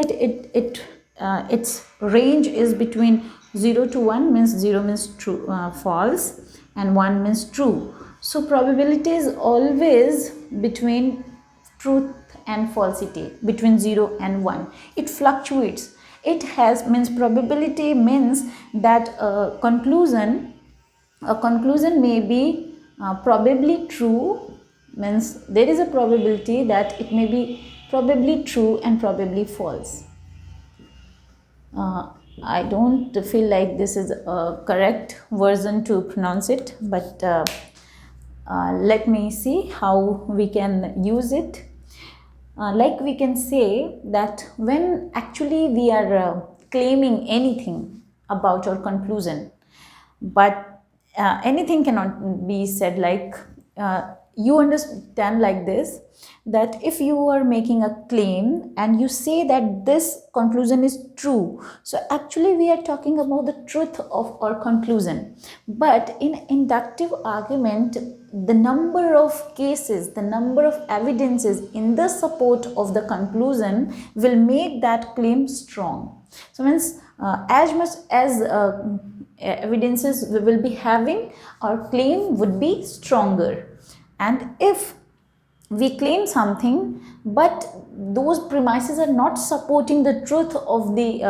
that its range is between 0 to 1, means 0 means true, false, and 1 means true. So probability is always between truth and falsity, between 0 and 1. It fluctuates. It has, means probability means that a conclusion may be probably true, means there is a probability that it may be probably true and probably false. I don't feel like this is a correct version to pronounce it, but let me see how we can use it. Like we can say that when actually we are claiming anything about our conclusion, but anything cannot be said like, you understand like this, that if you are making a claim and you say that this conclusion is true, so actually we are talking about the truth of our conclusion. But in inductive argument, the number of cases, the number of evidences in the support of the conclusion will make that claim strong. So means as much as evidences we will be having, our claim would be stronger. And if we claim something but those premises are not supporting the truth of the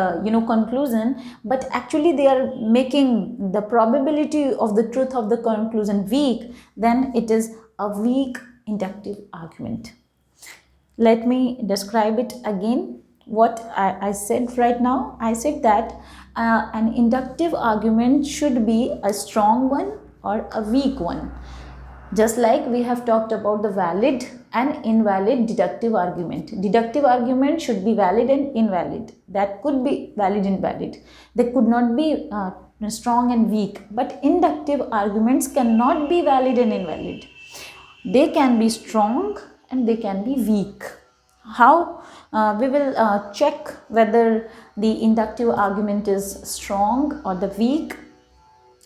conclusion, but actually they are making the probability of the truth of the conclusion weak, then it is a weak inductive argument. Let me describe it again. What I said right now, I said that an inductive argument should be a strong one or a weak one. Just like we have talked about the valid and invalid deductive argument. Deductive argument should be valid and invalid. That could be valid and invalid. They could not be strong and weak. But inductive arguments cannot be valid and invalid. They can be strong and they can be weak. How? We will check whether the inductive argument is strong or the weak.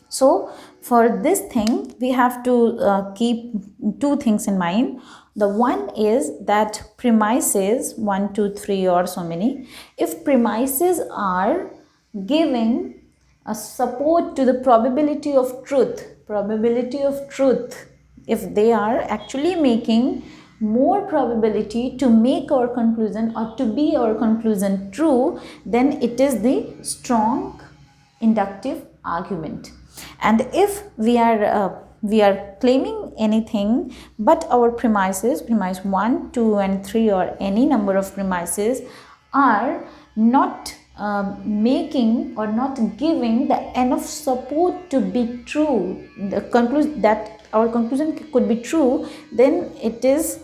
So for this thing, we have to keep two things in mind. The one is that premises, 1, 2, 3 or so many, if premises are giving a support to the probability of truth, if they are actually making more probability to make our conclusion or to be our conclusion true, then it is the strong inductive argument. And if we are claiming anything but our premises, premise 1, 2 and 3 or any number of premises are not making or not giving the enough support to be true, the conclusion that our conclusion could be true, then it is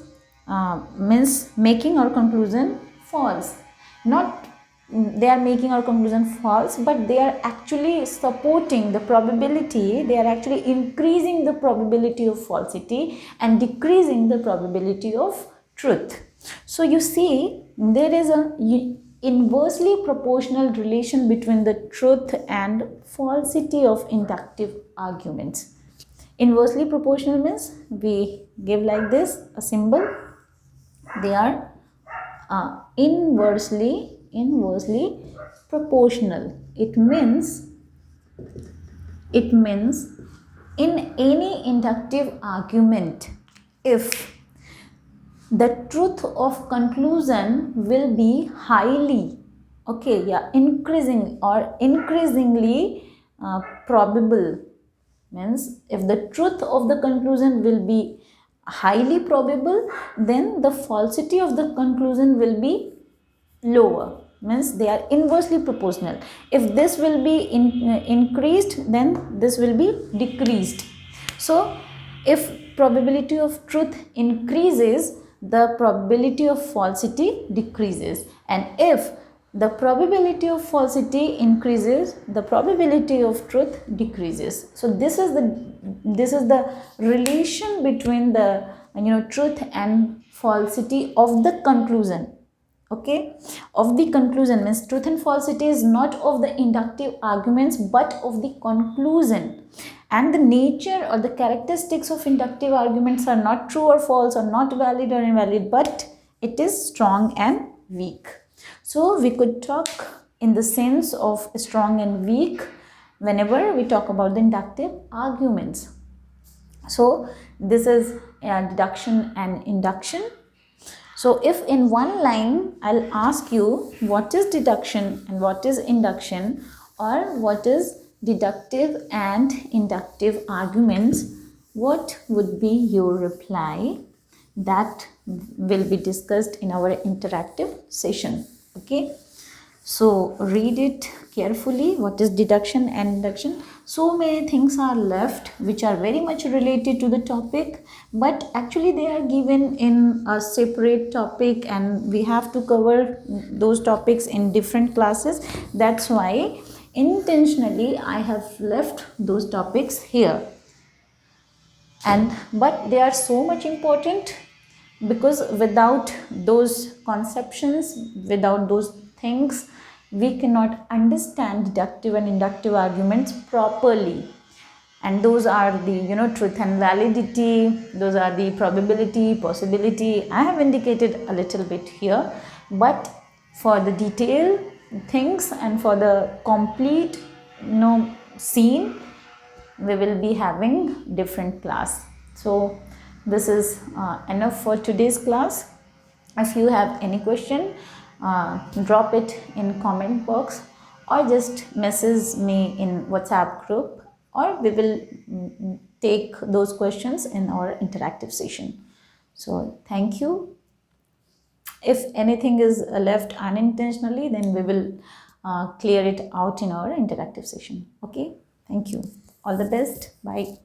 means making our conclusion false. Not they are making our conclusion false, but they are actually supporting the probability, they are actually increasing the probability of falsity and decreasing the probability of truth. So you see, there is a inversely proportional relation between the truth and falsity of inductive arguments. Inversely proportional means we give like this a symbol, they are inversely proportional. It means in any inductive argument, if the truth of conclusion will be highly increasingly probable, means if the truth of the conclusion will be highly probable, then the falsity of the conclusion will be lower, means they are inversely proportional. If this will be increased, then this will be decreased. So if probability of truth increases, the probability of falsity decreases, and if the probability of falsity increases, the probability of truth decreases. So this is the relation between the truth and falsity of the conclusion. Okay, of the conclusion, means truth and falsity is not of the inductive arguments but of the conclusion. And the nature or the characteristics of inductive arguments are not true or false or not valid or invalid, but it is strong and weak. So we could talk in the sense of strong and weak whenever we talk about the inductive arguments. So this is deduction and induction. So if in one line I'll ask you what is deduction and what is induction, or what is deductive and inductive arguments, what would be your reply? That will be discussed in our interactive session. Okay, so read it carefully. What is deduction and induction? So many things are left which are very much related to the topic, but actually they are given in a separate topic and we have to cover those topics in different classes. That's why intentionally I have left those topics here. But they are so much important, because without those conceptions, without those things, we cannot understand deductive and inductive arguments properly. And those are the truth and validity, those are the probability, possibility. I have indicated a little bit here, but for the detailed things and for the complete scene, we will be having different class. So this is enough for today's class. If you have any question, drop it in comment box or just message me in WhatsApp group, or we will take those questions in our interactive session. So thank you. If anything is left unintentionally, then we will clear it out in our interactive session. Okay, thank you. All the best. Bye.